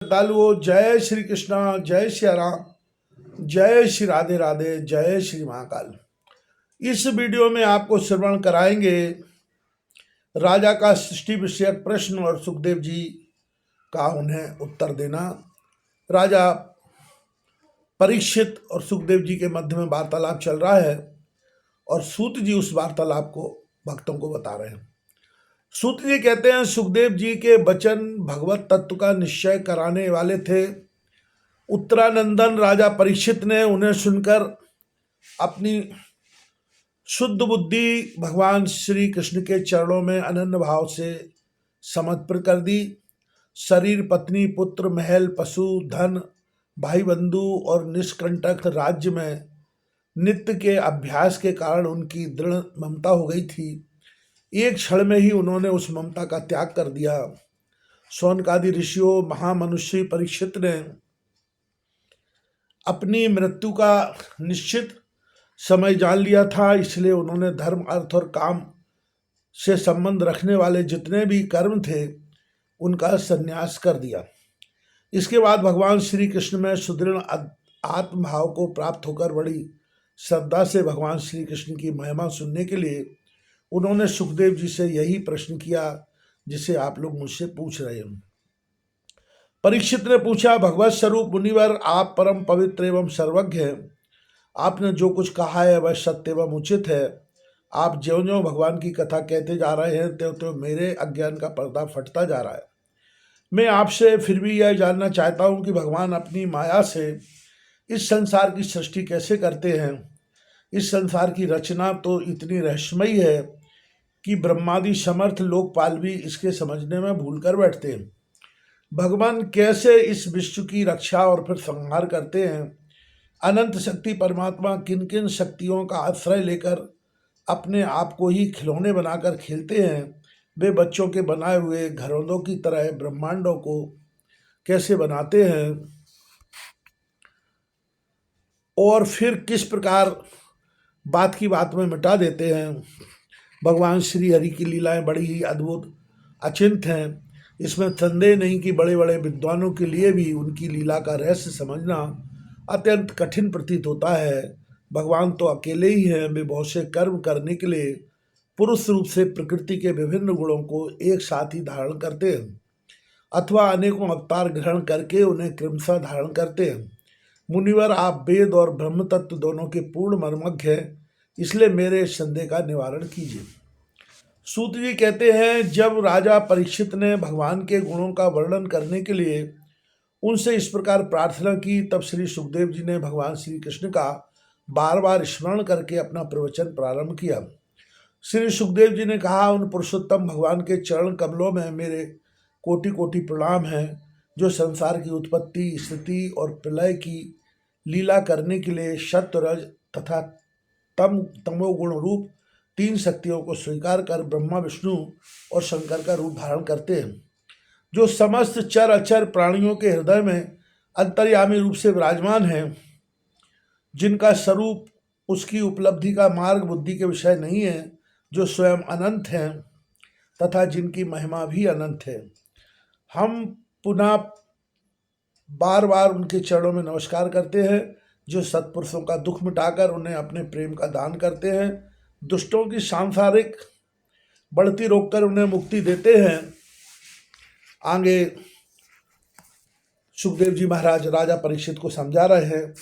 श्रद्धालुओं, जय श्री कृष्णा, जय श्री राम, जय श्री राधे राधे, जय श्री महाकाल। इस वीडियो में आपको श्रवण कराएंगे राजा का सृष्टि विषयक प्रश्न और सुखदेव जी का उन्हें उत्तर देना। राजा परीक्षित और सुखदेव जी के मध्य में वार्तालाप चल रहा है और सूत जी उस वार्तालाप को भक्तों को बता रहे हैं। सूत जी कहते हैं, सुखदेव जी के वचन भगवत तत्व का निश्चय कराने वाले थे। उत्तरानंदन राजा परीक्षित ने उन्हें सुनकर अपनी शुद्ध बुद्धि भगवान श्री कृष्ण के चरणों में अनन्य भाव से समर्पित कर दी। शरीर, पत्नी, पुत्र, महल, पशु, धन, भाई बंधु और निष्कंटक राज्य में नित्य के अभ्यास के कारण उनकी दृढ़ ममता हो गई थी। एक क्षण में ही उन्होंने उस ममता का त्याग कर दिया। शौनकादि ऋषियों, महामनुष्य परीक्षित ने अपनी मृत्यु का निश्चित समय जान लिया था, इसलिए उन्होंने धर्म, अर्थ और काम से संबंध रखने वाले जितने भी कर्म थे उनका संन्यास कर दिया। इसके बाद भगवान श्री कृष्ण में सुदृढ़ आत्मभाव को प्राप्त होकर बड़ी श्रद्धा से भगवान श्री कृष्ण की महिमा सुनने के लिए उन्होंने सुखदेव जी से यही प्रश्न किया जिसे आप लोग मुझसे पूछ रहे हैं। परीक्षित ने पूछा, भगवत स्वरूप मुनिवर, आप परम पवित्र एवं सर्वज्ञ हैं। आपने जो कुछ कहा है वह सत्य एवं उचित है। आप ज्यों ज्यों भगवान की कथा कहते जा रहे हैं त्यों त्यों मेरे अज्ञान का पर्दा फटता जा रहा है। मैं आपसे फिर भी यह जानना चाहता हूँ कि भगवान अपनी माया से इस संसार की सृष्टि कैसे करते हैं। इस संसार की रचना तो इतनी रहस्यमयी है कि ब्रह्मादि समर्थ लोकपाल भी इसके समझने में भूल कर बैठते हैं। भगवान कैसे इस विश्व की रक्षा और फिर संहार करते हैं। अनंत शक्ति परमात्मा किन किन शक्तियों का आश्रय लेकर अपने आप को ही खिलौने बनाकर खेलते हैं। वे बच्चों के बनाए हुए घरौंदों की तरह ब्रह्मांडों को कैसे बनाते हैं और फिर किस प्रकार बात की बात में मिटा देते हैं। भगवान श्री हरि की लीलाएं बड़ी ही अद्भुत, अचिंत हैं। इसमें संदेह नहीं कि बड़े बड़े विद्वानों के लिए भी उनकी लीला का रहस्य समझना अत्यंत कठिन प्रतीत होता है। भगवान तो अकेले ही हैं। वे बहुत से कर्म करने के लिए पुरुष रूप से प्रकृति के विभिन्न गुणों को एक साथ ही धारण करते हैं अथवा अनेकों अवतार ग्रहण करके उन्हें क्रमशः धारण करते हैं। मुनिवर, आप वेद और ब्रह्म तत्व दोनों के पूर्ण मर्मज्ञ हैं, इसलिए मेरे संदेह का निवारण कीजिए। सूत जी कहते हैं, जब राजा परीक्षित ने भगवान के गुणों का वर्णन करने के लिए उनसे इस प्रकार प्रार्थना की, तब श्री सुखदेव जी ने भगवान श्री कृष्ण का बार बार स्मरण करके अपना प्रवचन प्रारंभ किया। श्री सुखदेव जी ने कहा, उन पुरुषोत्तम भगवान के चरण कमलों में मेरे कोटि कोटि प्रणाम हैं, जो संसार की उत्पत्ति, स्थिति और प्रलय की लीला करने के लिए सत्व, रज तथा तमोगुण रूप तीन शक्तियों को स्वीकार कर ब्रह्मा, विष्णु और शंकर का रूप धारण करते हैं, जो समस्त चर अचर प्राणियों के हृदय में अंतर्यामी रूप से विराजमान हैं, जिनका स्वरूप उसकी उपलब्धि का मार्ग बुद्धि के विषय नहीं है, जो स्वयं अनंत हैं तथा जिनकी महिमा भी अनंत है। हम पुनः बार बार उनके चरणों में नमस्कार करते हैं, जो सत्पुरुषों का दुख मिटाकर उन्हें अपने प्रेम का दान करते हैं, दुष्टों की सांसारिक बढ़ती रोककर उन्हें मुक्ति देते हैं। आगे सुखदेव जी महाराज राजा परीक्षित को समझा रहे हैं,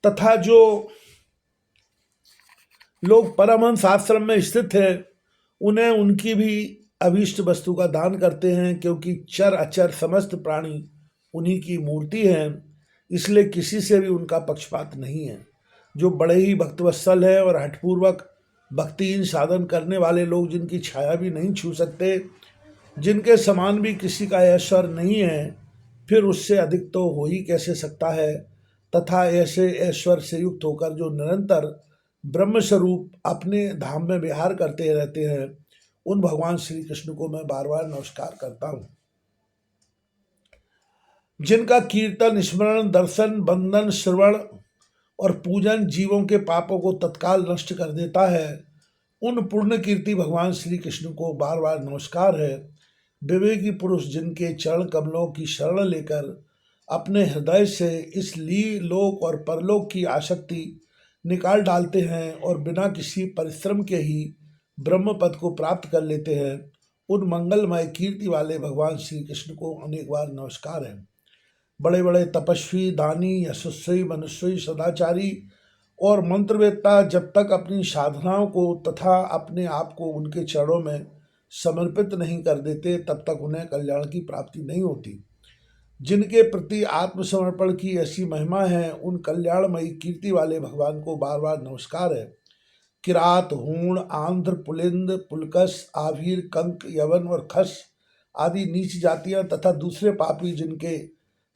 तथा जो लोग परमहंस आश्रम में स्थित हैं उन्हें उनकी भी अभीष्ट वस्तु का दान करते हैं, क्योंकि चर अचर समस्त प्राणी उन्हीं की मूर्ति हैं, इसलिए किसी से भी उनका पक्षपात नहीं है। जो बड़े ही भक्तवत्सल है और हठपूर्वक भक्तिहीन साधन करने वाले लोग, जिनकी छाया भी नहीं छू सकते, जिनके समान भी किसी का ऐश्वर्य नहीं है, फिर उससे अधिक तो हो ही कैसे सकता है। तथा ऐसे ऐश्वर्य से युक्त होकर जो निरंतर ब्रह्मस्वरूप अपने धाम में विहार करते रहते हैं, उन भगवान श्री कृष्ण को मैं बार बार नमस्कार करता हूँ, जिनका कीर्तन, स्मरण, दर्शन, बंदन, श्रवण और पूजन जीवों के पापों को तत्काल नष्ट कर देता है। उन पूर्ण कीर्ति भगवान श्री कृष्ण को बार बार नमस्कार है। विवेकी पुरुष जिनके चरण कमलों की शरण लेकर अपने हृदय से इस लोक और परलोक की आसक्ति निकाल डालते हैं और बिना किसी परिश्रम के ही ब्रह्म पद को प्राप्त कर लेते हैं, उन मंगलमय कीर्ति वाले भगवान श्री कृष्ण को अनेक बार नमस्कार है। बड़े बड़े तपस्वी, दानी, यशस्वी, मनुष्य, सदाचारी और मंत्रवेत्ता जब तक अपनी साधनाओं को तथा अपने आप को उनके चरणों में समर्पित नहीं कर देते, तब तक उन्हें कल्याण की प्राप्ति नहीं होती। जिनके प्रति आत्मसमर्पण की ऐसी महिमा है, उन कल्याणमयी कीर्ति वाले भगवान को बार बार नमस्कार है। किरात, हूण, आंध्र, पुलिंद, पुलकस, आवीर, कंक, यवन और खस आदि नीच जातियां तथा दूसरे पापी जिनके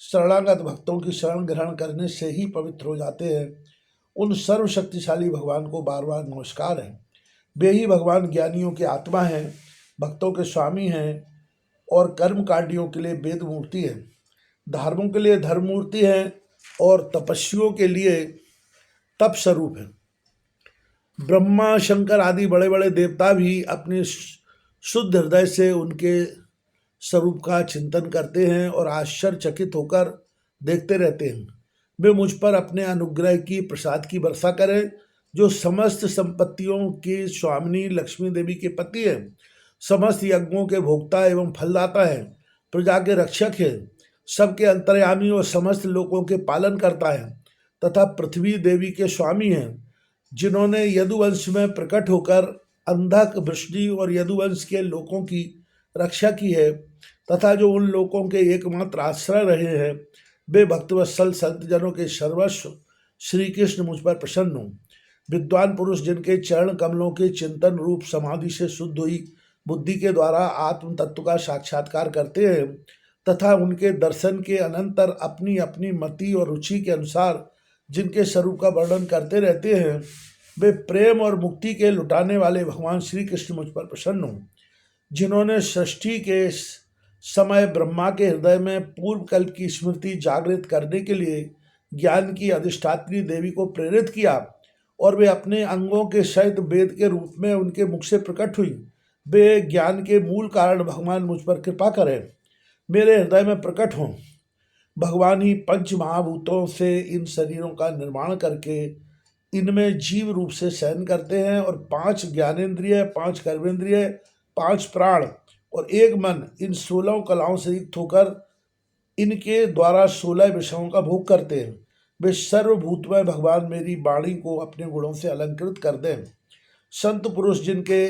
शरणागत भक्तों की शरण ग्रहण करने से ही पवित्र हो जाते हैं, उन सर्वशक्तिशाली भगवान को बार बार नमस्कार है। वे ही भगवान ज्ञानियों के आत्मा हैं, भक्तों के स्वामी हैं और कर्मकांडियों के लिए वेद मूर्ति है, धर्मों के लिए धर्म मूर्ति है और तपस्वियों के लिए तप स्वरूप है। ब्रह्मा, शंकर आदि बड़े बड़े देवता भी अपने शुद्ध हृदय से उनके स्वरूप का चिंतन करते हैं और आश्चर्यचकित होकर देखते रहते हैं। वे मुझ पर अपने अनुग्रह की प्रसाद की वर्षा करें, जो समस्त संपत्तियों की स्वामिनी लक्ष्मी देवी के पति है, समस्त यज्ञों के भोक्ता एवं फलदाता है, प्रजा के रक्षक है, सबके अंतर्यामी और समस्त लोगों के पालन करता है तथा पृथ्वी देवी के स्वामी हैं, जिन्होंने यदुवंश में प्रकट होकर अंधक, वृष्णि और यदुवंश के लोगों की रक्षा की है तथा जो उन लोगों के एकमात्र आश्रय रहे हैं। वे भक्तवत्सल संतजनों के सर्वस्व श्री कृष्ण मुझ पर प्रसन्न हो। विद्वान पुरुष जिनके चरण कमलों के चिंतन रूप समाधि से शुद्ध हुई बुद्धि के द्वारा आत्म तत्व का साक्षात्कार करते हैं तथा उनके दर्शन के अनंतर अपनी अपनी मति और रुचि के अनुसार जिनके स्वरूप का वर्णन करते रहते हैं, वे प्रेम और मुक्ति के लुटाने वाले भगवान श्री कृष्ण मुझ पर प्रसन्न हो। जिन्होंने सृष्टि के समय ब्रह्मा के हृदय में पूर्व कल्प की स्मृति जागृत करने के लिए ज्ञान की अधिष्ठात्री देवी को प्रेरित किया और वे अपने अंगों के सहित वेद के रूप में उनके मुख से प्रकट हुई, वे ज्ञान के मूल कारण भगवान मुझ पर कृपा करें, मेरे हृदय में प्रकट हों। भगवान ही पंच महाभूतों से इन शरीरों का निर्माण करके इनमें जीव रूप से शयन करते हैं और 5 ज्ञानेंद्रिय, 5 कर्मेंद्रिय, 5 प्राण और 1 मन इन 16 कलाओं से युक्त होकर इनके द्वारा 16 विषयों का भोग करते हैं। वे सर्वभूतमय भगवान मेरी वाणी को अपने गुणों से अलंकृत कर दें। संत पुरुष जिनके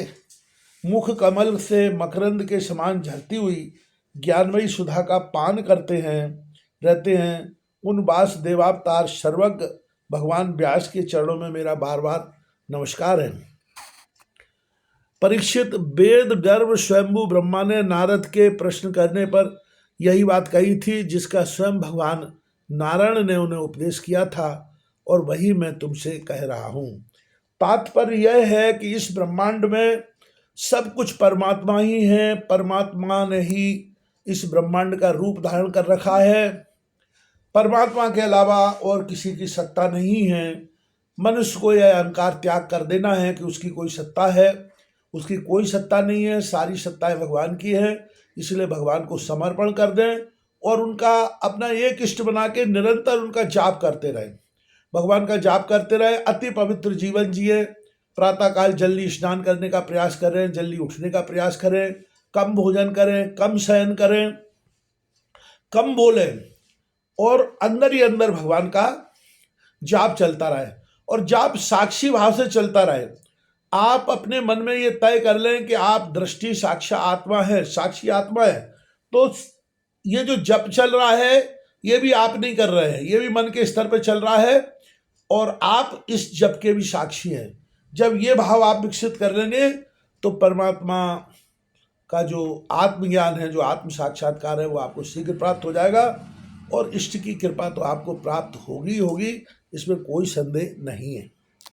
मुख कमल से मकरंद के समान झरती हुई ज्ञानमयी सुधा का पान करते हैं रहते हैं, उन वासुदेवावतार सर्वज्ञ भगवान व्यास के चरणों में मेरा बार बार नमस्कार है। परीक्षित, वेद गर्भ स्वयंभू ब्रह्मा ने नारद के प्रश्न करने पर यही बात कही थी जिसका स्वयं भगवान नारायण ने उन्हें उपदेश किया था और वही मैं तुमसे कह रहा हूँ। तात्पर्य यह है कि इस ब्रह्मांड में सब कुछ परमात्मा ही है, परमात्मा ने ही इस ब्रह्मांड का रूप धारण कर रखा है, परमात्मा के अलावा और किसी की सत्ता नहीं है। मनुष्य को यह अहंकार त्याग कर देना है कि उसकी कोई सत्ता है, उसकी कोई सत्ता नहीं है, सारी सत्ताएं भगवान की है। इसलिए भगवान को समर्पण कर दें और उनका अपना एक इष्ट बना के निरंतर उनका जाप करते रहें, भगवान का जाप करते रहे, अति पवित्र जीवन जिए, प्रातःकाल जल्दी स्नान करने का प्रयास करें, जल्दी उठने का प्रयास करें, कम भोजन करें, कम शयन करें, कम बोलें और अंदर ही अंदर भगवान का जाप चलता रहे और जाप साक्षी भाव से चलता रहे। आप अपने मन में ये तय कर लें कि आप दृष्टि साक्षी आत्मा है, साक्षी आत्मा है, तो ये जो जप चल रहा है ये भी आप नहीं कर रहे हैं, ये भी मन के स्तर पर चल रहा है और आप इस जप के भी साक्षी हैं। जब ये भाव आप विकसित कर लेंगे तो परमात्मा का जो आत्मज्ञान है, जो आत्म साक्षात्कार है, वो आपको शीघ्र प्राप्त हो जाएगा और इष्ट की कृपा तो आपको प्राप्त होगी होगी, इसमें कोई संदेह नहीं है।